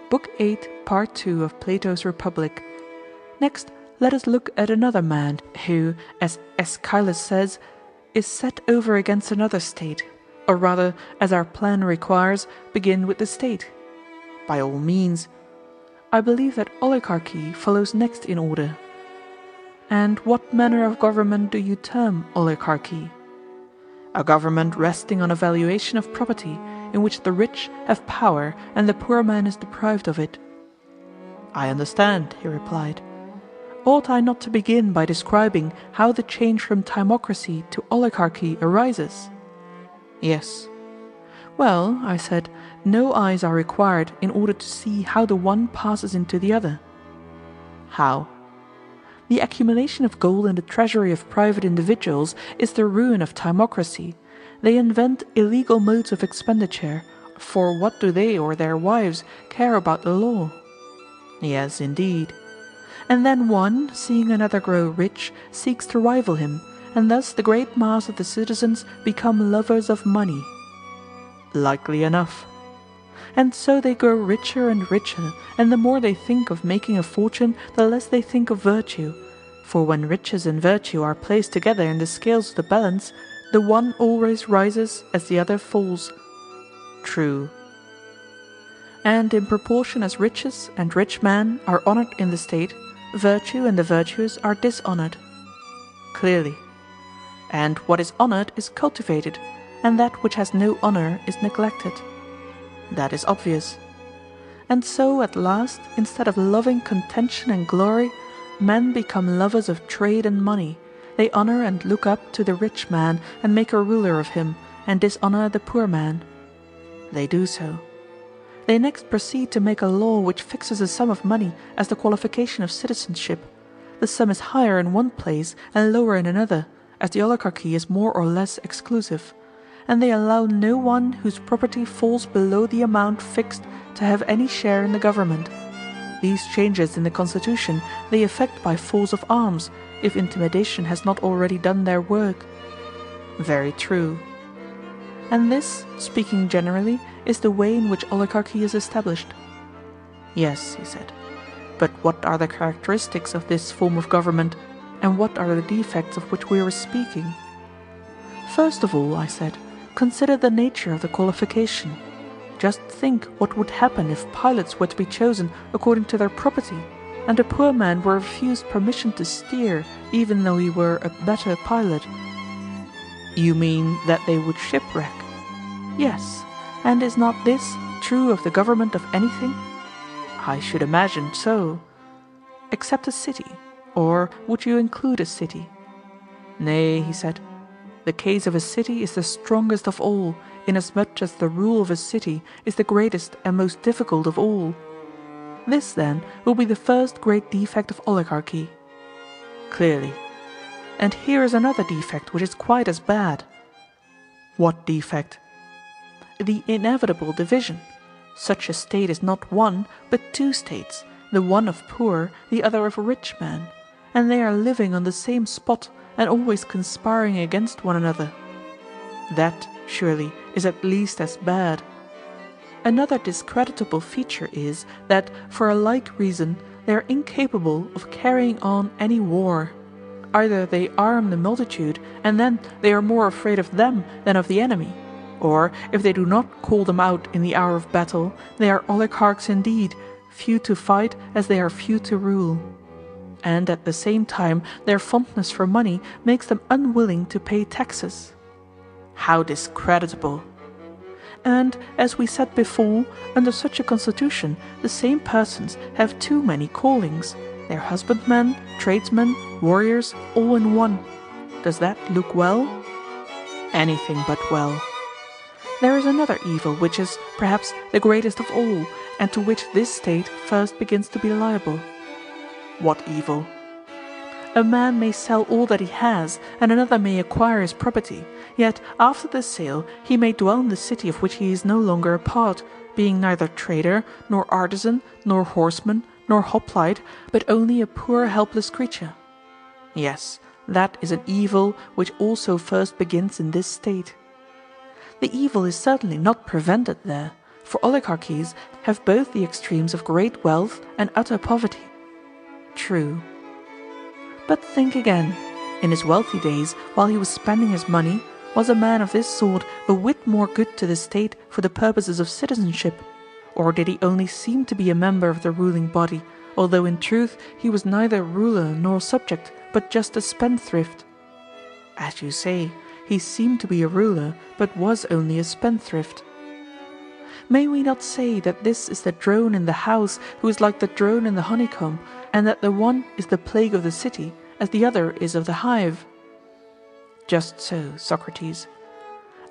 Book 8, Part 2 of Plato's Republic. Next, let us look at another man, who, as Aeschylus says, is set over against another state, or rather, as our plan requires, begin with the state. By all means. I believe that oligarchy follows next in order. And what manner of government do you term oligarchy? A government resting on a valuation of property, in which the rich have power and the poor man is deprived of it. I understand, he replied. Ought I not to begin by describing how the change from timocracy to oligarchy arises? Yes. Well, I said, no eyes are required in order to see how the one passes into the other. How? The accumulation of gold in the treasury of private individuals is the ruin of timocracy. They invent illegal modes of expenditure, for what do they or their wives care about the law? Yes, indeed. And then one, seeing another grow rich, seeks to rival him, and thus the great mass of the citizens become lovers of money. Likely enough. And so they grow richer and richer, and the more they think of making a fortune, the less they think of virtue. For when riches and virtue are placed together in the scales of the balance, the one always rises as the other falls. True. And in proportion as riches and rich men are honored in the state, virtue and the virtuous are dishonored. Clearly. And what is honored is cultivated, and that which has no honor is neglected. That is obvious. And so at last, instead of loving contention and glory, men become lovers of trade and money. They honor and look up to the rich man and make a ruler of him, and dishonor the poor man. They do so. They next proceed to make a law which fixes a sum of money as the qualification of citizenship. The sum is higher in one place and lower in another, as the oligarchy is more or less exclusive. And they allow no one whose property falls below the amount fixed to have any share in the government. These changes in the constitution they effect by force of arms, if intimidation has not already done their work. Very true. And this, speaking generally, is the way in which oligarchy is established. Yes, he said. But what are the characteristics of this form of government, and what are the defects of which we were speaking? First of all, I said, consider the nature of the qualification. Just think what would happen if pilots were to be chosen according to their property, and a poor man were refused permission to steer, even though he were a better pilot. You mean that they would shipwreck? Yes, and is not this true of the government of anything? I should imagine so. Except a city, or would you include a city? Nay, he said, the case of a city is the strongest of all, inasmuch as the rule of a city is the greatest and most difficult of all. This, then, will be the first great defect of oligarchy. Clearly. And here is another defect which is quite as bad. What defect? The inevitable division. Such a state is not one, but two states, the one of poor, the other of rich men, and they are living on the same spot and always conspiring against one another. That, surely, is at least as bad. Another discreditable feature is that, for a like reason, they are incapable of carrying on any war. Either they arm the multitude, and then they are more afraid of them than of the enemy, or, if they do not call them out in the hour of battle, they are oligarchs indeed, few to fight as they are few to rule. And at the same time their fondness for money makes them unwilling to pay taxes. How discreditable! And, as we said before, under such a constitution the same persons have too many callings. They are husbandmen, tradesmen, warriors, all in one. Does that look well? Anything but well. There is another evil which is, perhaps, the greatest of all, and to which this state first begins to be liable. What evil? A man may sell all that he has, and another may acquire his property, yet after the sale he may dwell in the city of which he is no longer a part, being neither trader, nor artisan, nor horseman, nor hoplite, but only a poor helpless creature. Yes, that is an evil which also first begins in this state. The evil is certainly not prevented there, For oligarchies have both the extremes of great wealth and utter poverty. True. But think again. In his wealthy days, while he was spending his money, was a man of this sort a whit more good to the state for the purposes of citizenship? Or did he only seem to be a member of the ruling body, although in truth he was neither ruler nor subject, but just a spendthrift? As you say, he seemed to be a ruler, but was only a spendthrift. May we not say that this is the drone in the house who is like the drone in the honeycomb, and that the one is the plague of the city, as the other is of the hive? Just so, Socrates.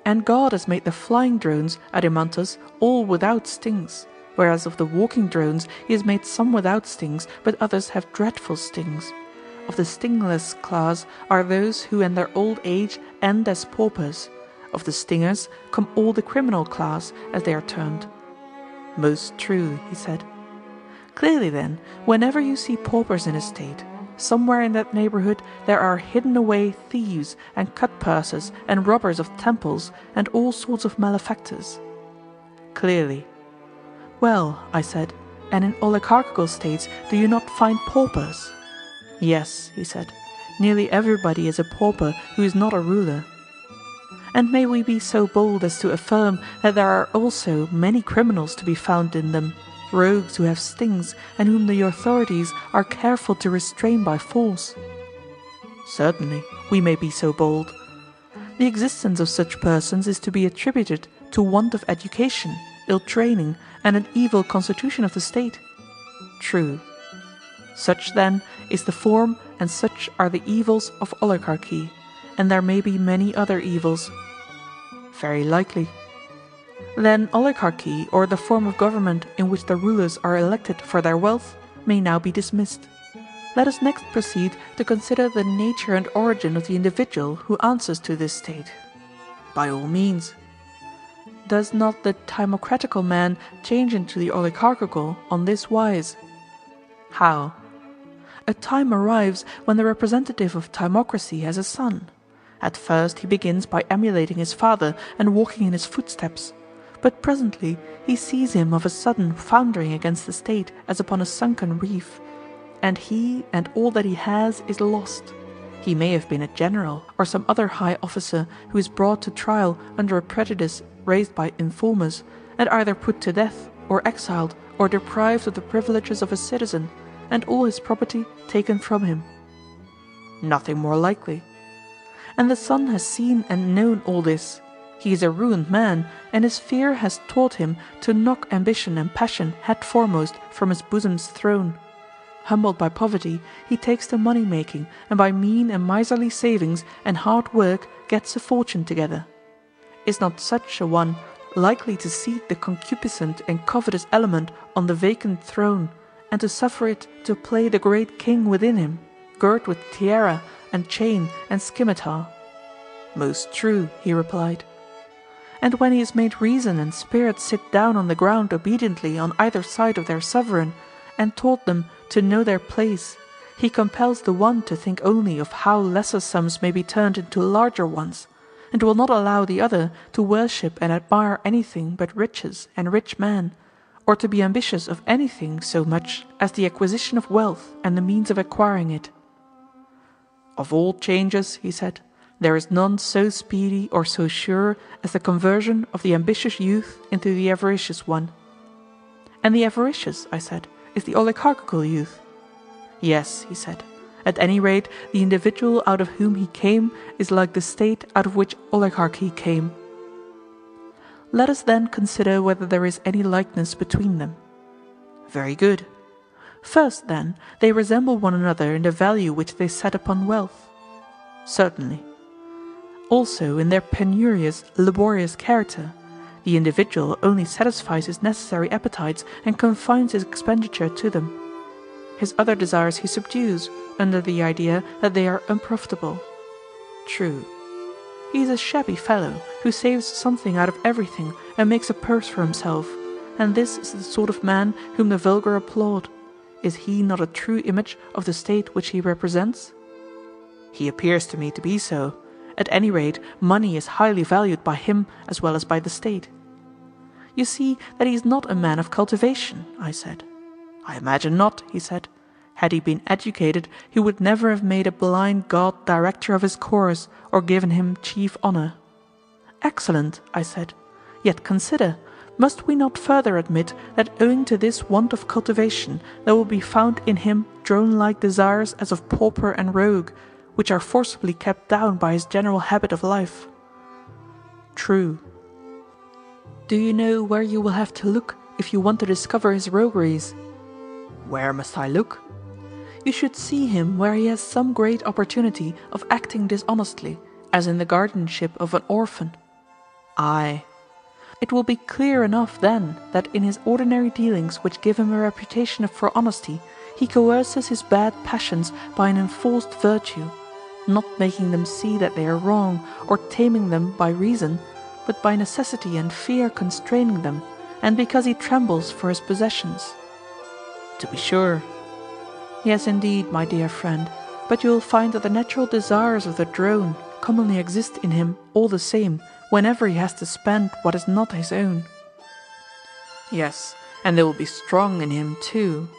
And God has made the flying drones, Adeimantus, all without stings, whereas of the walking drones he has made some without stings, but others have dreadful stings. Of the stingless class are those who in their old age end as paupers. Of the stingers come all the criminal class, as they are termed. Most true, he said. Clearly then, whenever you see paupers in a state, somewhere in that neighbourhood there are hidden away thieves and cut-purses and robbers of temples and all sorts of malefactors. Clearly. Well, I said, and in oligarchical states do you not find paupers? Yes, he said, nearly everybody is a pauper who is not a ruler. And may we be so bold as to affirm that there are also many criminals to be found in them, rogues who have stings, and whom the authorities are careful to restrain by force? Certainly, we may be so bold. The existence of such persons is to be attributed to want of education, ill training, and an evil constitution of the state. True. Such then is the form and such are the evils of oligarchy, and there may be many other evils. Very likely. Then oligarchy, or the form of government in which the rulers are elected for their wealth, may now be dismissed. Let us next proceed to consider the nature and origin of the individual who answers to this state. By all means. Does not the timocratical man change into the oligarchical on this wise? How? A time arrives when the representative of timocracy has a son. At first he begins by emulating his father and walking in his footsteps. But presently he sees him of a sudden foundering against the state as upon a sunken reef, and he and all that he has is lost. He may have been a general or some other high officer who is brought to trial under a prejudice raised by informers, and either put to death or exiled or deprived of the privileges of a citizen, and all his property taken from him. Nothing more likely. And the son has seen and known all this. He is a ruined man, and his fear has taught him to knock ambition and passion head foremost from his bosom's throne. Humbled by poverty, he takes to money-making, and by mean and miserly savings and hard work gets a fortune together. Is not such a one likely to seat the concupiscent and covetous element on the vacant throne, and to suffer it to play the great king within him, girt with tiara and chain and scimitar? Most true, he replied. And when he has made reason and spirit sit down on the ground obediently on either side of their sovereign, and taught them to know their place, he compels the one to think only of how lesser sums may be turned into larger ones, and will not allow the other to worship and admire anything but riches and rich men, or to be ambitious of anything so much as the acquisition of wealth and the means of acquiring it. Of all changes, he said, there is none so speedy or so sure as the conversion of the ambitious youth into the avaricious one. And the avaricious, I said, is the oligarchical youth. Yes, he said, at any rate the individual out of whom he came is like the state out of which oligarchy came. Let us then consider whether there is any likeness between them. Very good. First, then, they resemble one another in the value which they set upon wealth. Certainly. Also in their penurious, laborious character. The individual only satisfies his necessary appetites and confines his expenditure to them. His other desires he subdues, under the idea that they are unprofitable. True. He is a shabby fellow, who saves something out of everything and makes a purse for himself, and this is the sort of man whom the vulgar applaud. Is he not a true image of the state which he represents? He appears to me to be so. At any rate, money is highly valued by him as well as by the state. You see that he is not a man of cultivation, I said. I imagine not, he said. Had he been educated, he would never have made a blind god director of his course, or given him chief honour. Excellent, I said. Yet consider, must we not further admit that owing to this want of cultivation there will be found in him drone-like desires as of pauper and rogue, which are forcibly kept down by his general habit of life? True. Do you know where you will have to look if you want to discover his rogueries? Where must I look? You should see him where he has some great opportunity of acting dishonestly, as in the guardianship of an orphan. Aye. It will be clear enough then that in his ordinary dealings which give him a reputation for honesty, he coerces his bad passions by an enforced virtue, not making them see that they are wrong, or taming them by reason, but by necessity and fear constraining them, and because he trembles for his possessions. To be sure. Yes, indeed, my dear friend, but you will find that the natural desires of the drone commonly exist in him all the same, whenever he has to spend what is not his own. Yes, and they will be strong in him too.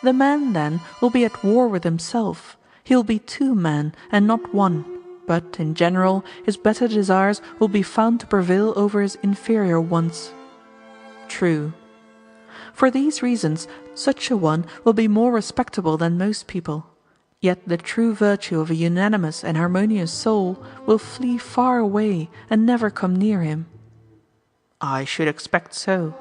The man, then, will be at war with himself. He will be two men, and not one, but, in general, his better desires will be found to prevail over his inferior ones. True. For these reasons, such a one will be more respectable than most people. Yet the true virtue of a unanimous and harmonious soul will flee far away and never come near him. I should expect so.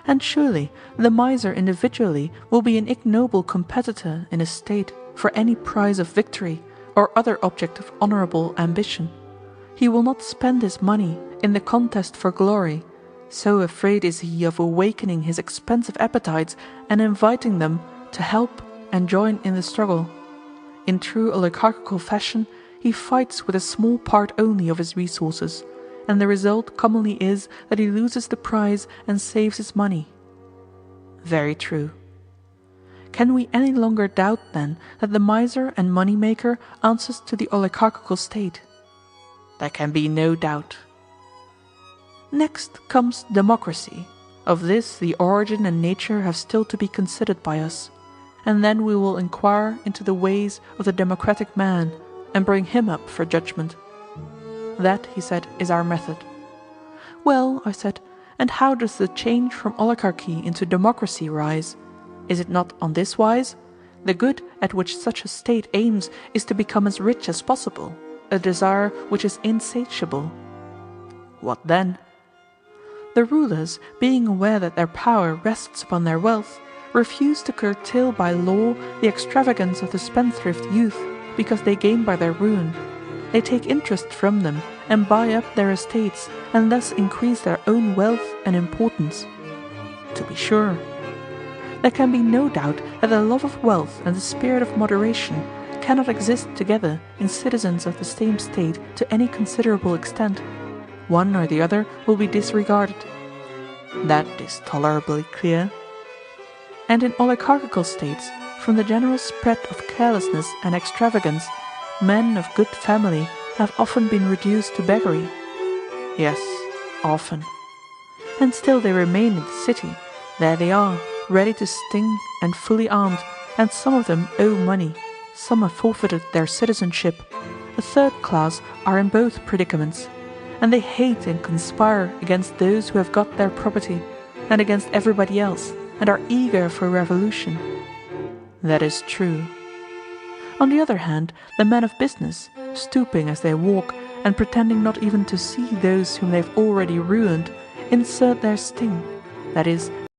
And surely the miser individually will be an ignoble competitor in a state for any prize of victory or other object of honourable ambition. He will not spend his money in the contest for glory, so afraid is he of awakening his expensive appetites and inviting them to help and join in the struggle. In true oligarchical fashion, he fights with a small part only of his resources, and the result commonly is that he loses the prize and saves his money. Very true. Can we any longer doubt, then, that the miser and money-maker answers to the oligarchical state? There can be no doubt. Next comes democracy. Of this the origin and nature have still to be considered by us, and then we will inquire into the ways of the democratic man, and bring him up for judgment. That, he said, is our method. Well, I said, and how does the change from oligarchy into democracy rise? Is it not on this wise? The good at which such a state aims is to become as rich as possible, a desire which is insatiable. What then? The rulers, being aware that their power rests upon their wealth, refuse to curtail by law the extravagance of the spendthrift youth, because they gain by their ruin. They take interest from them and buy up their estates, and thus increase their own wealth and importance. To be sure. There can be no doubt that the love of wealth and the spirit of moderation cannot exist together in citizens of the same state to any considerable extent. One or the other will be disregarded. That is tolerably clear. And in oligarchical states, from the general spread of carelessness and extravagance, men of good family have often been reduced to beggary. Yes, often. And still they remain in the city. There they are, ready to sting and fully armed, and some of them owe money, some have forfeited their citizenship. A third class are in both predicaments, and they hate and conspire against those who have got their property, and against everybody else, and are eager for revolution. That is true. On the other hand, the men of business, stooping as they walk, and pretending not even to see those whom they have already ruined, insert their sting, that is,